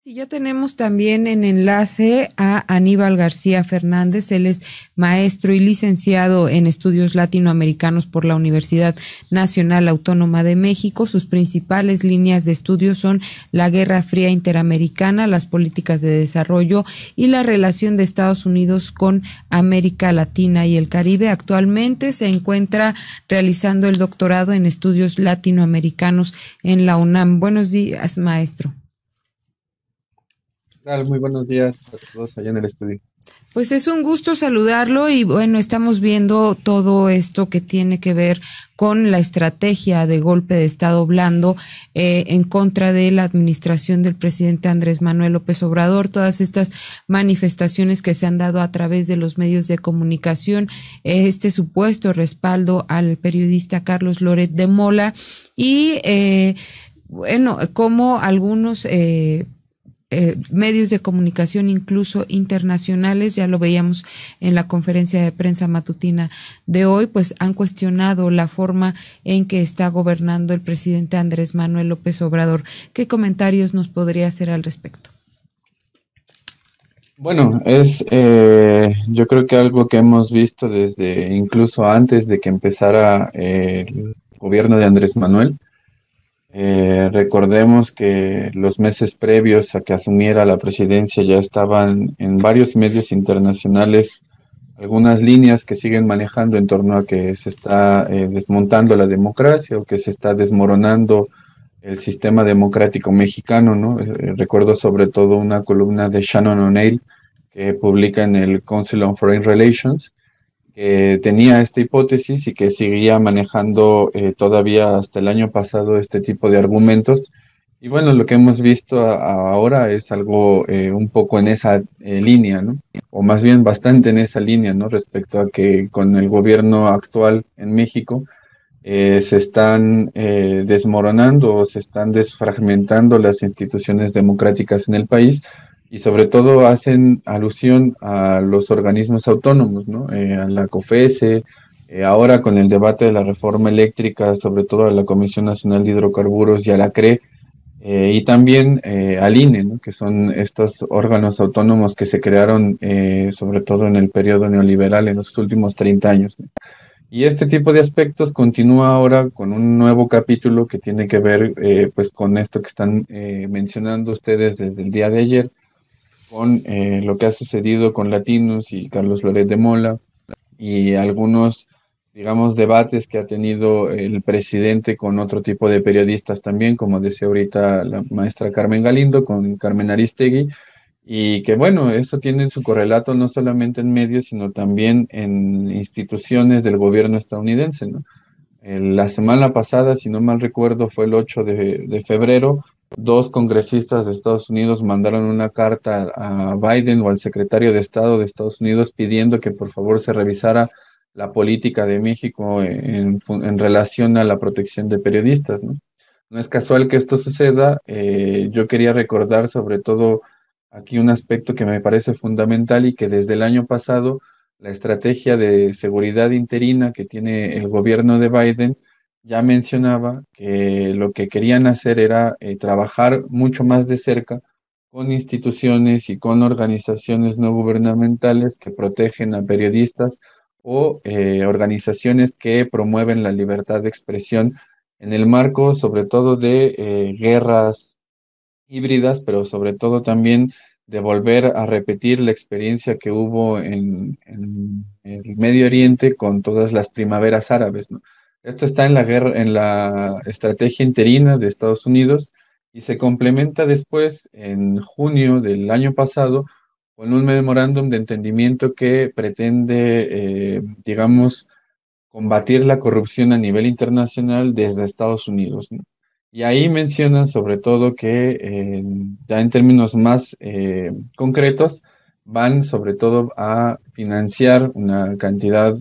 Y ya tenemos también en enlace a Aníbal García Fernández. Él es maestro y licenciado en estudios latinoamericanos por la Universidad Nacional Autónoma de México. Sus principales líneas de estudio son la Guerra Fría Interamericana, las políticas de desarrollo y la relación de Estados Unidos con América Latina y el Caribe. Actualmente se encuentra realizando el doctorado en estudios latinoamericanos en la UNAM. Buenos días, maestro. ¿Qué tal? Muy buenos días a todos allá en el estudio. Pues es un gusto saludarlo y bueno, estamos viendo todo esto que tiene que ver con la estrategia de golpe de Estado blando en contra de la administración del presidente Andrés Manuel López Obrador, todas estas manifestaciones que se han dado a través de los medios de comunicación, este supuesto respaldo al periodista Carlos Loret de Mola y bueno, como algunos medios de comunicación incluso internacionales, ya lo veíamos en la conferencia de prensa matutina de hoy, pues han cuestionado la forma en que está gobernando el presidente Andrés Manuel López Obrador. ¿Qué comentarios nos podría hacer al respecto? Bueno, yo creo que algo que hemos visto desde incluso antes de que empezara el gobierno de Andrés Manuel. Recordemos que los meses previos a que asumiera la presidencia ya estaban en varios medios internacionales algunas líneas que siguen manejando en torno a que se está desmontando la democracia o que se está desmoronando el sistema democrático mexicano, ¿no? Recuerdo sobre todo una columna de Shannon O'Neill que publica en el Council on Foreign Relations, que tenía esta hipótesis y que seguía manejando todavía hasta el año pasado este tipo de argumentos. Y bueno, lo que hemos visto ahora es algo un poco en esa línea, ¿no? O más bien bastante en esa línea, ¿no? Respecto a que con el gobierno actual en México se están desmoronando o se están desfragmentando las instituciones democráticas en el país y sobre todo hacen alusión a los organismos autónomos, ¿no? A la COFESE, ahora con el debate de la reforma eléctrica, sobre todo a la Comisión Nacional de Hidrocarburos y a la CRE, y también al INE, ¿no? Que son estos órganos autónomos que se crearon sobre todo en el periodo neoliberal en los últimos 30 años, ¿no? Y este tipo de aspectos continúa ahora con un nuevo capítulo que tiene que ver pues con esto que están mencionando ustedes desde el día de ayer, con lo que ha sucedido con Latinos y Carlos Loret de Mola y algunos, digamos, debates que ha tenido el presidente con otro tipo de periodistas también, como decía ahorita la maestra Carmen Galindo, con Carmen Aristegui, y que bueno, eso tiene su correlato no solamente en medios, sino también en instituciones del gobierno estadounidense, ¿no? La semana pasada, si no mal recuerdo, fue el 8 de febrero, dos congresistas de Estados Unidos mandaron una carta a Biden o al secretario de Estado de Estados Unidos pidiendo que por favor se revisara la política de México en relación a la protección de periodistas, ¿no? No es casual que esto suceda. Yo quería recordar sobre todo aquí un aspecto que me parece fundamental y que desde el año pasado la estrategia de seguridad interina que tiene el gobierno de Biden ya mencionaba que lo que querían hacer era trabajar mucho más de cerca con instituciones y con organizaciones no gubernamentales que protegen a periodistas o organizaciones que promueven la libertad de expresión en el marco sobre todo de guerras híbridas, pero sobre todo también de volver a repetir la experiencia que hubo en el Medio Oriente con todas las primaveras árabes, ¿no? Esto está en la guerra, en la estrategia interina de Estados Unidos y se complementa después en junio del año pasado con un memorándum de entendimiento que pretende, digamos, combatir la corrupción a nivel internacional desde Estados Unidos, ¿no? Y ahí mencionan sobre todo que ya en términos más concretos van sobre todo a financiar una cantidad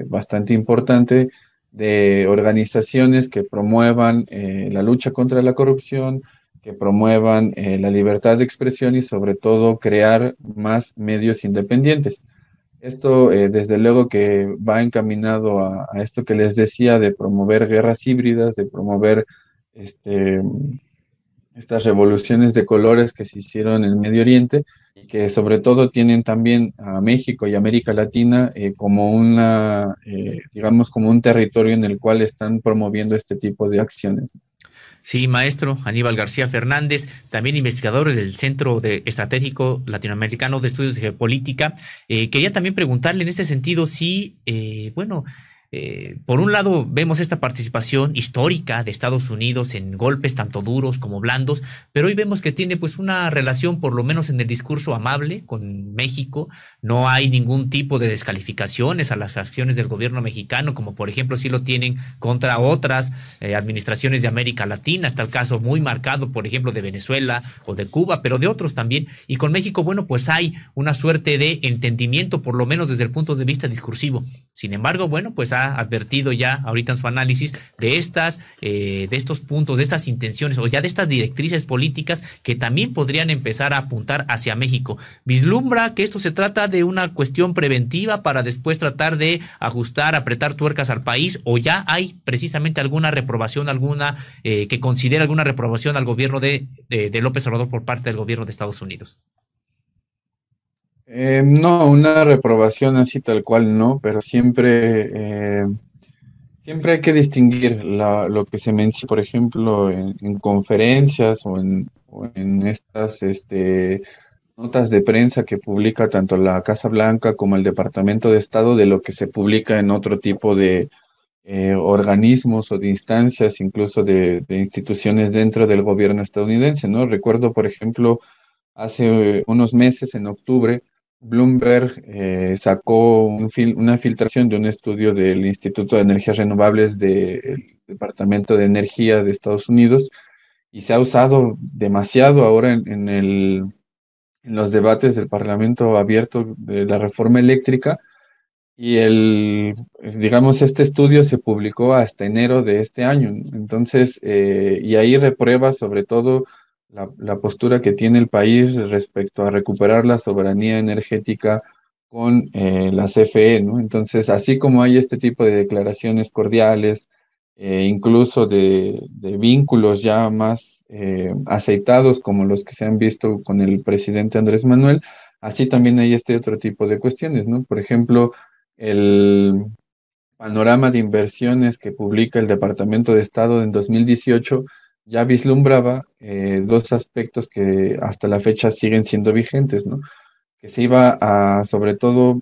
bastante importante de organizaciones que promuevan la lucha contra la corrupción, que promuevan la libertad de expresión y sobre todo crear más medios independientes. Esto, desde luego, que va encaminado a esto que les decía de promover guerras híbridas, de promover este, estas revoluciones de colores que se hicieron en Medio Oriente y que sobre todo tienen también a México y América Latina como digamos, como un territorio en el cual están promoviendo este tipo de acciones. Sí, maestro Aníbal García Fernández, también investigador del Centro Estratégico Latinoamericano de Estudios de Geopolítica. Quería también preguntarle en este sentido si, por un lado vemos esta participación histórica de Estados Unidos en golpes tanto duros como blandos, pero hoy vemos que tiene pues una relación, por lo menos en el discurso, amable con México. No hay ningún tipo de descalificaciones a las acciones del gobierno mexicano, como por ejemplo sí lo tienen contra otras administraciones de América Latina. Está el caso muy marcado, por ejemplo, de Venezuela o de Cuba, pero de otros también. Y con México, bueno, pues hay una suerte de entendimiento, por lo menos desde el punto de vista discursivo. Sin embargo, bueno, pues ha advertido ya ahorita en su análisis de estos puntos, de estas intenciones o ya de estas directrices políticas que también podrían empezar a apuntar hacia México. ¿Vislumbra que esto se trata de una cuestión preventiva para después tratar de ajustar, apretar tuercas al país, o ya hay precisamente alguna reprobación, que considera alguna reprobación al gobierno de López Obrador por parte del gobierno de Estados Unidos? No, una reprobación así tal cual no, pero siempre hay que distinguir lo que se menciona, por ejemplo, en conferencias o en estas notas de prensa que publica tanto la Casa Blanca como el Departamento de Estado, de lo que se publica en otro tipo de organismos o de instancias, incluso de instituciones dentro del gobierno estadounidense, ¿no? Recuerdo, por ejemplo, hace unos meses, en octubre, Bloomberg sacó una filtración de un estudio del Instituto de Energías Renovables del Departamento de Energía de Estados Unidos y se ha usado demasiado ahora en los debates del Parlamento abierto de la reforma eléctrica y digamos, este estudio se publicó hasta enero de este año. Entonces, y ahí reprueba sobre todo la postura que tiene el país respecto a recuperar la soberanía energética con la CFE, ¿no? Entonces, así como hay este tipo de declaraciones cordiales, incluso de vínculos ya más aceitados como los que se han visto con el presidente Andrés Manuel, así también hay este otro tipo de cuestiones, ¿no? Por ejemplo, el panorama de inversiones que publica el Departamento de Estado en 2018 ya vislumbraba dos aspectos que hasta la fecha siguen siendo vigentes, ¿no? Que se iba sobre todo,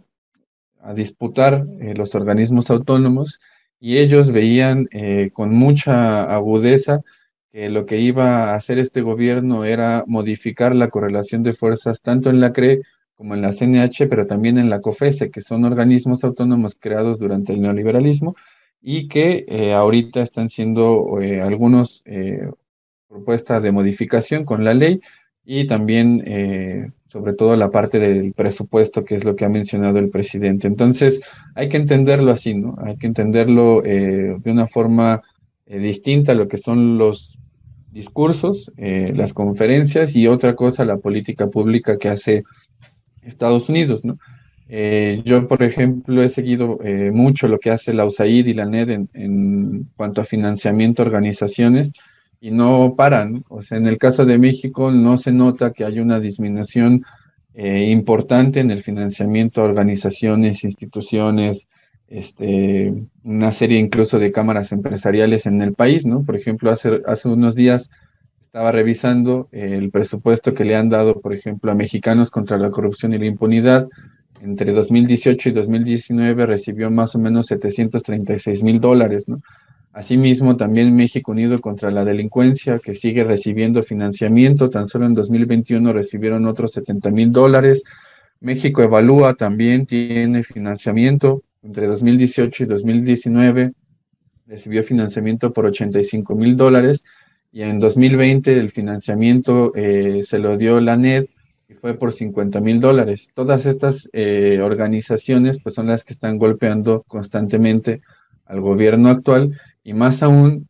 a disputar los organismos autónomos y ellos veían con mucha agudeza que lo que iba a hacer este gobierno era modificar la correlación de fuerzas tanto en la CRE como en la CNH, pero también en la COFESE, que son organismos autónomos creados durante el neoliberalismo y que ahorita están siendo algunos propuestas de modificación con la ley y también, sobre todo, la parte del presupuesto, que es lo que ha mencionado el presidente. Entonces, hay que entenderlo así, ¿no? Hay que entenderlo de una forma distinta a lo que son los discursos, las conferencias y otra cosa, la política pública que hace Estados Unidos, ¿no? Yo, por ejemplo, he seguido mucho lo que hace la USAID y la NED en cuanto a financiamiento a organizaciones y no paran. O sea, en el caso de México no se nota que hay una disminución importante en el financiamiento a organizaciones, instituciones, una serie incluso de cámaras empresariales en el país, ¿no? Por ejemplo, hace unos días estaba revisando el presupuesto que le han dado, por ejemplo, a Mexicanos contra la Corrupción y la Impunidad. Entre 2018 y 2019 recibió más o menos $736,000, ¿no? Asimismo, también México Unido contra la Delincuencia, que sigue recibiendo financiamiento, tan solo en 2021 recibieron otros $70,000. México Evalúa también tiene financiamiento, entre 2018 y 2019 recibió financiamiento por $85,000 y en 2020 el financiamiento se lo dio la NED y fue por $50,000. Todas estas organizaciones pues son las que están golpeando constantemente al gobierno actual y más aún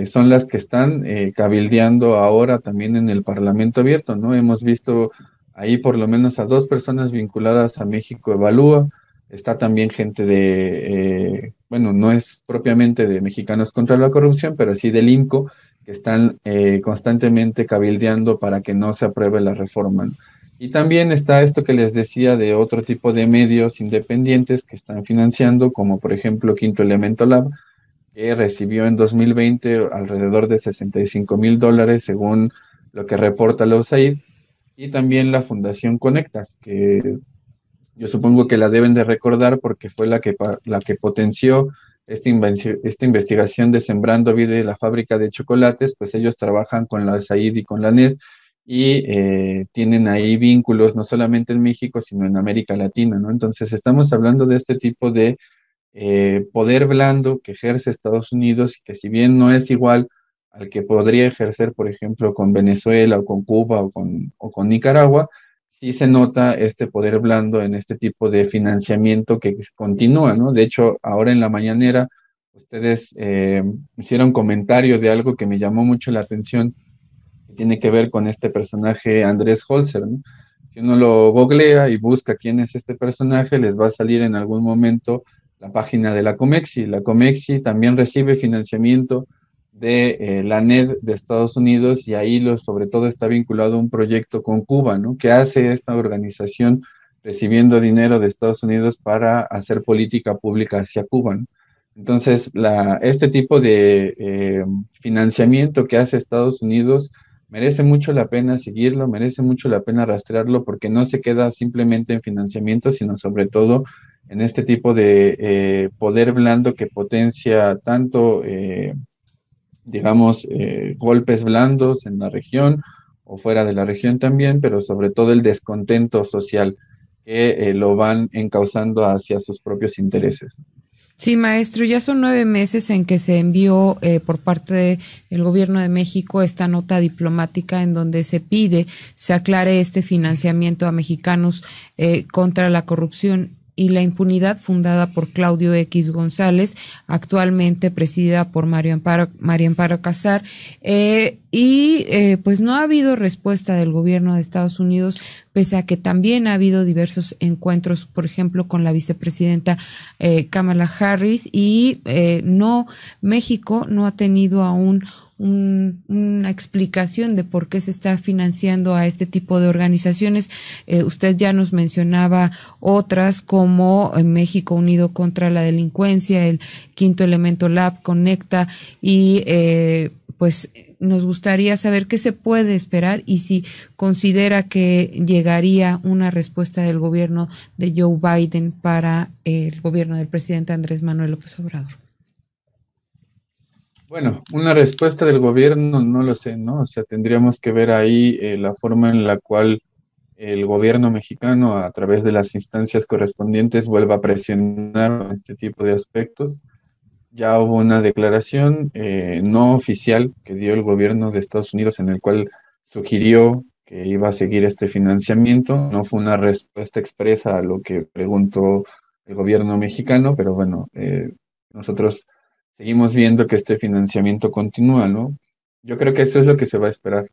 son las que están cabildeando ahora también en el Parlamento abierto, ¿no? Hemos visto ahí por lo menos a dos personas vinculadas a México Evalúa. Está también gente bueno, no es propiamente de Mexicanos contra la Corrupción, pero sí del INCO, que están constantemente cabildeando para que no se apruebe la reforma, ¿no? Y también está esto que les decía de otro tipo de medios independientes que están financiando, como por ejemplo Quinto Elemento Lab, que recibió en 2020 alrededor de $65,000, según lo que reporta la USAID, y también la Fundación Conectas, que yo supongo que la deben de recordar porque fue la que potenció esta investigación de Sembrando Vida y la fábrica de chocolates. Pues ellos trabajan con la USAID y con la NED y tienen ahí vínculos no solamente en México, sino en América Latina, ¿no? Entonces estamos hablando de este tipo de poder blando que ejerce Estados Unidos, y que si bien no es igual al que podría ejercer, por ejemplo, con Venezuela o con Cuba o con Nicaragua, sí se nota este poder blando en este tipo de financiamiento que continúa, ¿no? De hecho, ahora en la mañanera, ustedes hicieron comentario de algo que me llamó mucho la atención, que tiene que ver con este personaje Andrés Holzer, ¿no? Si uno lo googlea y busca quién es este personaje, les va a salir en algún momento la página de la Comexi. La Comexi también recibe financiamiento de la NED de Estados Unidos, y ahí sobre todo está vinculado a un proyecto con Cuba, ¿no? ¿Qué hace esta organización recibiendo dinero de Estados Unidos para hacer política pública hacia Cuba, ¿no? Entonces, este tipo de financiamiento que hace Estados Unidos merece mucho la pena seguirlo, merece mucho la pena rastrearlo, porque no se queda simplemente en financiamiento, sino sobre todo en este tipo de poder blando que potencia tanto, digamos, golpes blandos en la región o fuera de la región también, pero sobre todo el descontento social que lo van encauzando hacia sus propios intereses. Sí, maestro, ya son 9 meses en que se envió por parte del Gobierno de México esta nota diplomática en donde se pide se aclare este financiamiento a mexicanos contra la corrupción y la impunidad, fundada por Claudio X González, actualmente presidida por María Amparo Casar, pues no ha habido respuesta del gobierno de Estados Unidos, pese a que también ha habido diversos encuentros, por ejemplo, con la vicepresidenta Kamala Harris, y México no ha tenido aún una explicación de por qué se está financiando a este tipo de organizaciones. Usted ya nos mencionaba otras como México Unido contra la Delincuencia, el Quinto Elemento Lab, Conecta, y pues nos gustaría saber qué se puede esperar y si considera que llegaría una respuesta del gobierno de Joe Biden para el gobierno del presidente Andrés Manuel López Obrador. Bueno, una respuesta del gobierno no lo sé, ¿no? O sea, tendríamos que ver ahí la forma en la cual el gobierno mexicano, a través de las instancias correspondientes, vuelva a presionar este tipo de aspectos. Ya hubo una declaración no oficial que dio el gobierno de Estados Unidos, en el cual sugirió que iba a seguir este financiamiento. No fue una respuesta expresa a lo que preguntó el gobierno mexicano, pero bueno, nosotros seguimos viendo que este financiamiento continúa, ¿no? Yo creo que eso es lo que se va a esperar.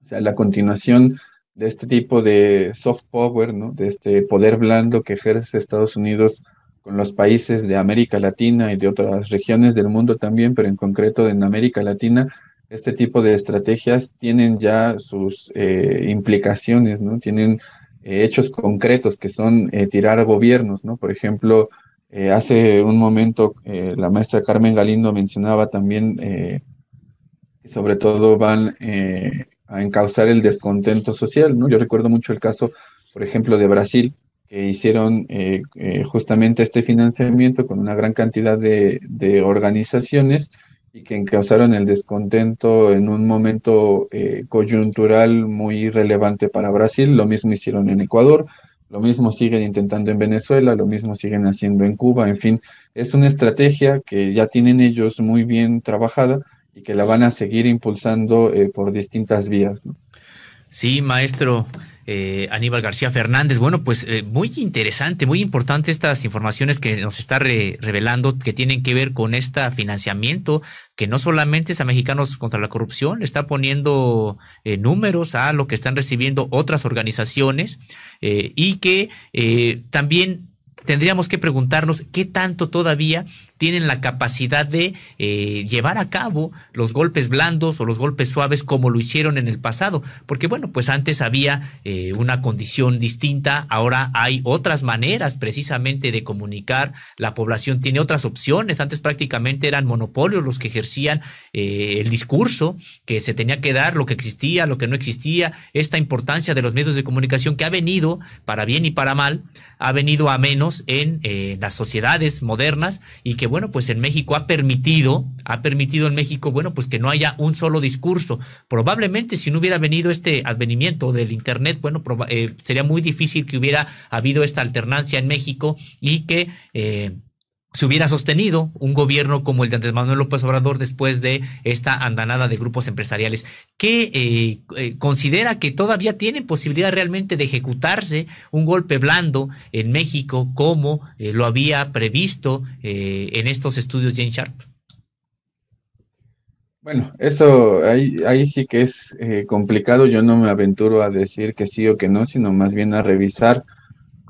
O sea, la continuación de este tipo de soft power, ¿no? De este poder blando que ejerce Estados Unidos con los países de América Latina y de otras regiones del mundo también, pero en concreto en América Latina, este tipo de estrategias tienen ya sus implicaciones, ¿no? Tienen hechos concretos que son tirar a gobiernos, ¿no? Por ejemplo, hace un momento la maestra Carmen Galindo mencionaba también que sobre todo van a encauzar el descontento social, ¿no? Yo recuerdo mucho el caso, por ejemplo, de Brasil, que hicieron justamente este financiamiento con una gran cantidad de organizaciones, y que causaron el descontento en un momento coyuntural muy relevante para Brasil. Lo mismo hicieron en Ecuador, lo mismo siguen intentando en Venezuela, lo mismo siguen haciendo en Cuba. En fin, es una estrategia que ya tienen ellos muy bien trabajada y que la van a seguir impulsando por distintas vías, ¿no? Sí, maestro Aníbal García Fernández. Bueno, pues muy interesante, muy importante estas informaciones que nos está revelando, que tienen que ver con este financiamiento, que no solamente es a Mexicanos contra la Corrupción, está poniendo números a lo que están recibiendo otras organizaciones y que también tendríamos que preguntarnos qué tanto todavía tienen la capacidad de llevar a cabo los golpes blandos o los golpes suaves como lo hicieron en el pasado, porque bueno, pues antes había una condición distinta, ahora hay otras maneras precisamente de comunicar, la población tiene otras opciones, antes prácticamente eran monopolios los que ejercían el discurso que se tenía que dar, lo que existía, lo que no existía, esta importancia de los medios de comunicación que ha venido, para bien y para mal, ha venido a menos en las sociedades modernas y que bueno, pues en México ha permitido en México, bueno, pues que no haya un solo discurso. Probablemente si no hubiera venido este advenimiento del internet, bueno, sería muy difícil que hubiera habido esta alternancia en México y que se hubiera sostenido un gobierno como el de Andrés Manuel López Obrador después de esta andanada de grupos empresariales. ¿Qué considera que todavía tienen posibilidad realmente de ejecutarse un golpe blando en México como lo había previsto en estos estudios Jane Sharp? Bueno, eso ahí sí que es complicado. Yo no me aventuro a decir que sí o que no, sino más bien a revisar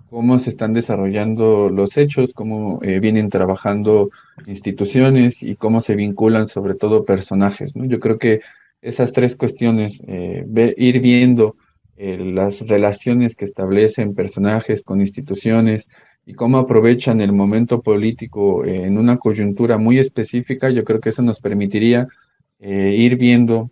cómo se están desarrollando los hechos, cómo vienen trabajando instituciones y cómo se vinculan sobre todo personajes, ¿no? Yo creo que esas tres cuestiones, ir viendo las relaciones que establecen personajes con instituciones y cómo aprovechan el momento político en una coyuntura muy específica, yo creo que eso nos permitiría ir viendo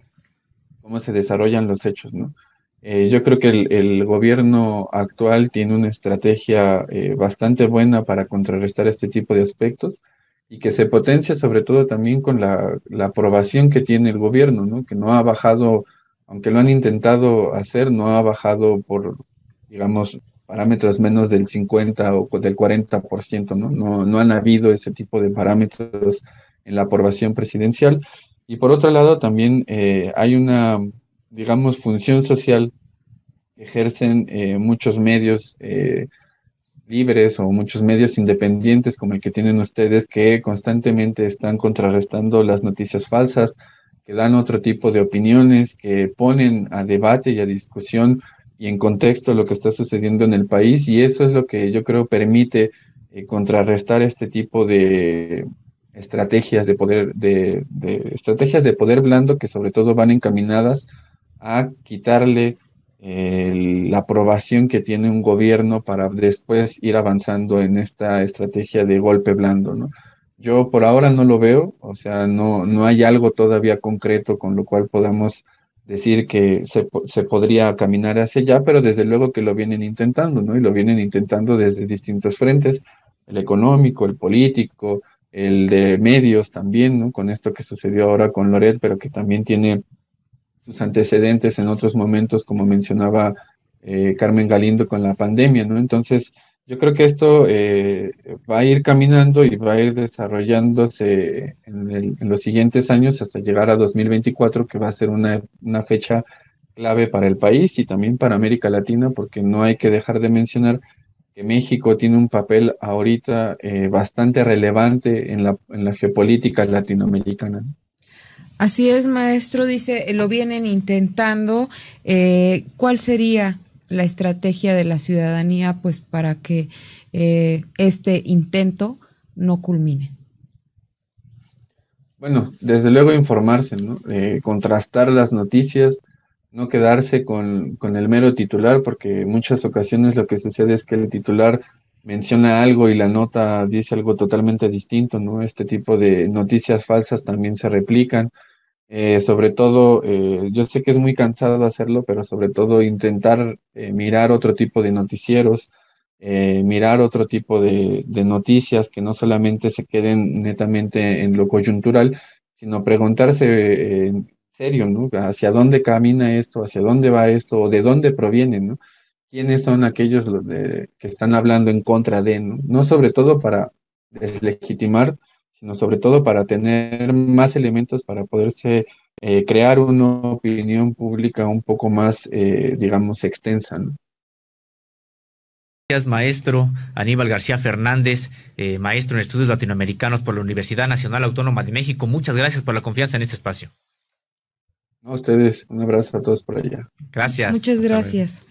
cómo se desarrollan los hechos, ¿no? Yo creo que el gobierno actual tiene una estrategia bastante buena para contrarrestar este tipo de aspectos y que se potencia sobre todo también con la aprobación que tiene el gobierno, ¿no? Que no ha bajado, aunque lo han intentado hacer, no ha bajado por, digamos, parámetros menos del 50 o del 40%, ¿no? No han habido ese tipo de parámetros en la aprobación presidencial. Y por otro lado, también hay una, digamos, función social que ejercen muchos medios libres o muchos medios independientes como el que tienen ustedes, que constantemente están contrarrestando las noticias falsas, que dan otro tipo de opiniones, que ponen a debate y a discusión y en contexto lo que está sucediendo en el país, y eso es lo que yo creo permite contrarrestar este tipo de estrategias de poder, de estrategias de poder blando que sobre todo van encaminadas a quitarle la aprobación que tiene un gobierno para después ir avanzando en esta estrategia de golpe blando, ¿no? Yo por ahora no lo veo, o sea, no hay algo todavía concreto con lo cual podamos decir que se podría caminar hacia allá, pero desde luego que lo vienen intentando, ¿no? Y lo vienen intentando desde distintos frentes, el económico, el político, el de medios también, ¿no? Con esto que sucedió ahora con Loret, pero que también tiene sus antecedentes en otros momentos, como mencionaba Carmen Galindo con la pandemia, ¿no? Entonces, yo creo que esto va a ir caminando y va a ir desarrollándose en los siguientes años hasta llegar a 2024, que va a ser una fecha clave para el país y también para América Latina, porque no hay que dejar de mencionar que México tiene un papel ahorita bastante relevante en la geopolítica latinoamericana. Así es, maestro, dice, lo vienen intentando. ¿Cuál sería la estrategia de la ciudadanía, pues, para que este intento no culmine? Bueno, desde luego informarse, ¿no? Contrastar las noticias, no quedarse con el mero titular, porque en muchas ocasiones lo que sucede es que el titular menciona algo y la nota dice algo totalmente distinto, ¿no? Este tipo de noticias falsas también se replican. Sobre todo, yo sé que es muy cansado hacerlo, pero sobre todo intentar mirar otro tipo de noticieros, mirar otro tipo de noticias que no solamente se queden netamente en lo coyuntural, sino preguntarse en serio, ¿no? ¿Hacia dónde camina esto? ¿Hacia dónde va esto? ¿O de dónde proviene, ¿no? ¿Quiénes son aquellos que están hablando en contra de, ¿no? No sobre todo para deslegitimar, sino sobre todo para tener más elementos para poderse crear una opinión pública un poco más, digamos, extensa, ¿no? Gracias, maestro Aníbal García Fernández, maestro en estudios latinoamericanos por la Universidad Nacional Autónoma de México. Muchas gracias por la confianza en este espacio. A ustedes, un abrazo a todos por allá. Gracias. Muchas Hasta luego. gracias.